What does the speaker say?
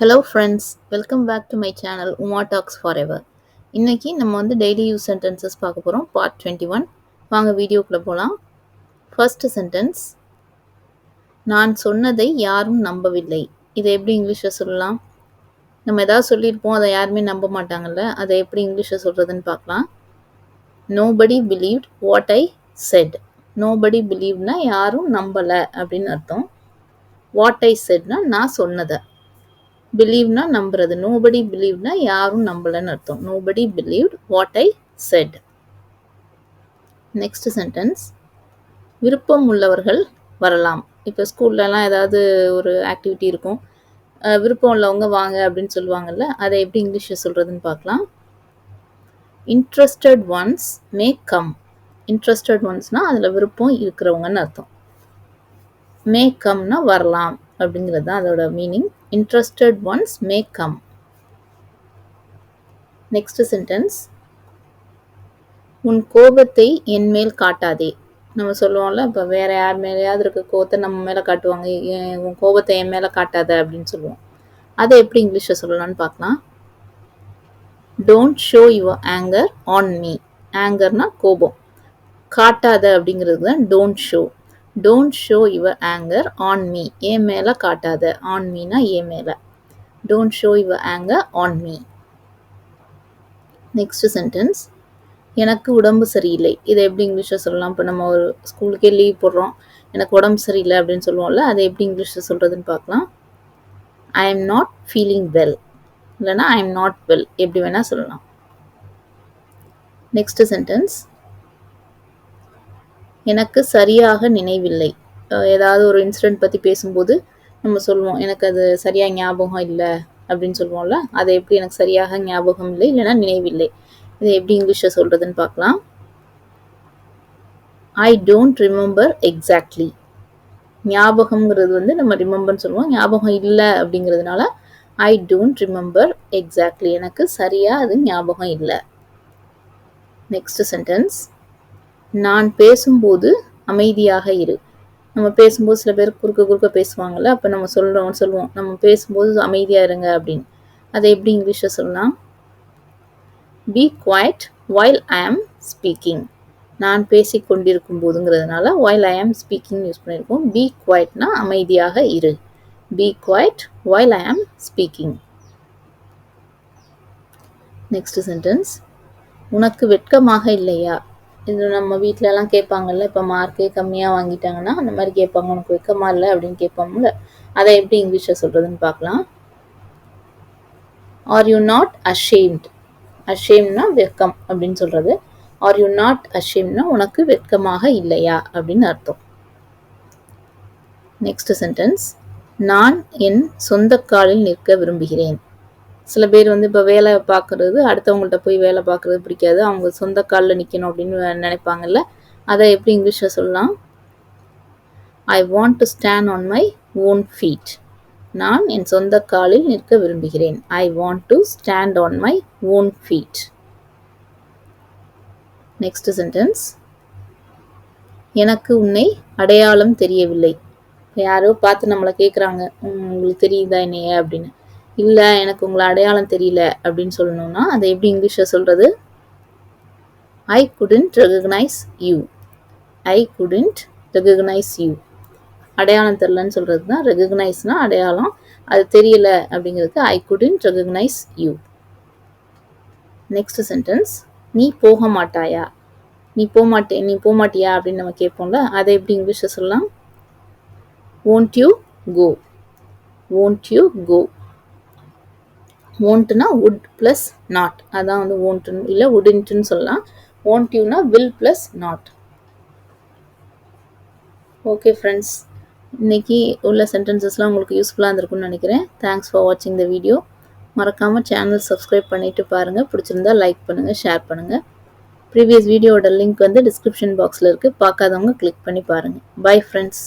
Hello friends, welcome back to my channel Uma Talks Forever. இன்னைக்கு நம்ம வந்து daily use sentences பார்க்க போறோம் part 21. வாங்க வீடியோக்குள்ள போலாம். First sentence, நான் சொன்னதை யாரும் நம்பவில்லை. இதை எப்படி இங்கிலீஷ்ல சொல்லலாம்? நம்ம ஏதாவது சொல்லியிருப்போம், அதை யாருமே நம்ப மாட்டாங்கல்ல, அதை எப்படி இங்கிலீஷ்ல சொல்றதுன்னு பார்க்கலாம். Nobody believed what I said. Nobody believedனா யாரும் நம்பல அப்படின்னு அர்த்தம். What I saidனா நான் சொன்னதை. பிலீவ்னா நம்புறது. நோபடி பிலீவ்னா யாரும் நம்பலன்னு அர்த்தம். Nobody believed what I set. Next sentence, விருப்பம் உள்ளவர்கள் வரலாம். இப்போ ஸ்கூல்லலாம் ஏதாவது ஒரு ஆக்டிவிட்டி இருக்கும், விருப்பம் உள்ளவங்க வாங்க அப்படின்னு சொல்லுவாங்கல்ல, அதை எப்படி இங்கிலீஷில் சொல்கிறதுன்னு பார்க்கலாம். Interested ones may come. Interested ஒன்ஸ்னால் அதில் விருப்பம் இருக்கிறவங்கன்னு அர்த்தம். மே கம்னா வரலாம் அப்படிங்கிறது தான் அதோட meaning. Interested ones may come. Next sentence, உன் கோபத்தை என் மேல் காட்டாதே. நம்ம சொல்லுவோம்ல, இப்போ வேற யார் மேலேயாவது இருக்க கோபத்தை நம்ம மேலே காட்டுவாங்க, உன் கோபத்தை என் மேலே காட்டாத அப்படின்னு சொல்லுவோம். அதை எப்படி இங்கிலீஷில் சொல்லலாம்னு பார்க்கலாம். Don't show your anger on me. ஆங்கர்னா கோபம், காட்டாத அப்படிங்கிறது தான் don't show. Don't show your anger on me. என் மேலே காட்டாத. ஆன் மீனா என் மேலே. Don't show your anger on me. Next sentence, எனக்கு உடம்பு சரியில்லை. இதை எப்படி இங்கிலீஷில் சொல்லலாம்? இப்போ நம்ம ஒரு ஸ்கூலுக்கே லீவ் போடுறோம், எனக்கு உடம்பு சரியில்லை அப்படின்னு சொல்லுவோம்ல, அதை எப்படி இங்கிலீஷில் சொல்கிறதுன்னு பார்க்கலாம். I am not feeling well, இல்லைனா ஐ எம் நாட் வெல், எப்படி வேணால் சொல்லலாம். நெக்ஸ்ட் சென்டென்ஸ், எனக்கு சரியாக நினைவில்லை. ஏதாவது ஒரு இன்சிடென்ட் பற்றி பேசும்போது நம்ம சொல்லுவோம், எனக்கு அது சரியாக ஞாபகம் இல்லை அப்படின்னு சொல்லுவோம்ல, அதை எப்படி எனக்கு சரியாக ஞாபகம் இல்லை இல்லைன்னா நினைவில்லை, இதை எப்படி இங்கிலீஷில் சொல்கிறதுன்னு பார்க்கலாம். I don't remember exactly. ஞாபகம்ங்கிறது வந்து நம்ம ரிமெம்பர்னு சொல்லுவோம், ஞாபகம் இல்லை அப்படிங்கிறதுனால ஐ டோன்ட் ரிமெம்பர் எக்ஸாக்ட்லி, எனக்கு சரியாக அது ஞாபகம் இல்லை. நெக்ஸ்ட் சென்டென்ஸ், நான் பேசும்போது அமைதியாக இரு. நம்ம பேசும்போது சில பேர் குறுக்க பேசுவாங்கள்ல, அப்போ நம்ம சொல்லுவோம் நம்ம பேசும்போது அமைதியாக இருங்க அப்படின்னு. அதை எப்படி இங்கிலீஷில் சொல்லலாம். B quite while I am speaking. நான் பேசி கொண்டிருக்கும் போதுங்கிறதுனால while I am speaking use பண்ணியிருக்கோம். பி குவைட்னா அமைதியாக இரு. B quite while I am speaking. Next sentence, உனக்கு வெட்கமாக இல்லையா. இது நம்ம வீட்டிலலாம் கேட்பாங்கல்ல, இப்போ மார்க்கே கம்மியாக வாங்கிட்டாங்கன்னா அந்த மாதிரி கேட்பாங்க, உனக்கு வெட்கமா இல்லை அப்படின்னு கேட்பாங்கல்ல, அதை எப்படி இங்கிலீஷில் சொல்கிறதுன்னு பார்க்கலாம். Are you not ashamed. அஷேம்னா வெட்கம் அப்படின்னு சொல்கிறது. ஆர் யூ நாட் அஷேம்னா உனக்கு வெட்கமாக இல்லையா அப்படின்னு அர்த்தம். நெக்ஸ்ட் சென்டென்ஸ், நான் என் சொந்த காலில் நிற்க விரும்புகிறேன். சில பேர் வந்து இப்போ வேலை பார்க்குறது, அடுத்தவங்கள்ட்ட போய் வேலை பார்க்குறது பிடிக்காது, அவங்க சொந்த காலில் நிற்கணும் அப்படின்னு நினைப்பாங்கல்ல, அதை எப்படி இங்கிலீஷில் சொல்லலாம். I want to stand on my own feet. நான் என் சொந்த காலில் நிற்க விரும்புகிறேன். I want to stand on my own feet. Next sentence, எனக்கு உன்னை அடையாளம் தெரியவில்லை. யாரோ பார்த்து நம்மளை கேட்குறாங்க, உங்களுக்கு தெரியுதா என்னைய அப்படின்னு. இல்லை, எனக்கு உங்களை அடையாளம் தெரியல அப்படின்னு சொல்லணும்னா அதை எப்படி இங்கிலீஷில் சொல்கிறது. ஐ couldn't recognise you. I couldn't recognise you. அடையாளம் தெரியலன்னு சொல்கிறது தான் ரெகக்னைஸ்னா அடையாளம், அது தெரியல அப்படிங்கிறதுக்கு ஐ couldn't recognise you. Next sentence, நீ போக மாட்டாயா. நீ போமாட்டியா அப்படின்னு நம்ம கேட்போம்ல, அதை எப்படி இங்கிலீஷில் சொல்லலாம். won't you go. won't you go. won'tனா would plus not, அதான் வந்து won't இல்லை wouldn'tனு சொல்லலாம். won't youனா will plus not. Okay friends, இன்னைக்கு உள்ள சென்டென்சஸ்லாம் உங்களுக்கு யூஸ்ஃபுல்லாக இருந்திருக்கும்னு நினைக்கிறேன். தேங்க்ஸ் ஃபார் வாட்சிங் த வீடியோ. மறக்காமல் சேனல் சப்ஸ்கிரைப் பண்ணிவிட்டு பாருங்கள். பிடிச்சிருந்தா லைக் பண்ணுங்கள், ஷேர் பண்ணுங்கள். ப்ரீவியஸ் வீடியோட லிங்க் வந்து டிஸ்கிரிப்ஷன் பாக்ஸில் இருக்குது, பார்க்காதவங்க கிளிக் பண்ணி பாருங்கள். Bye friends.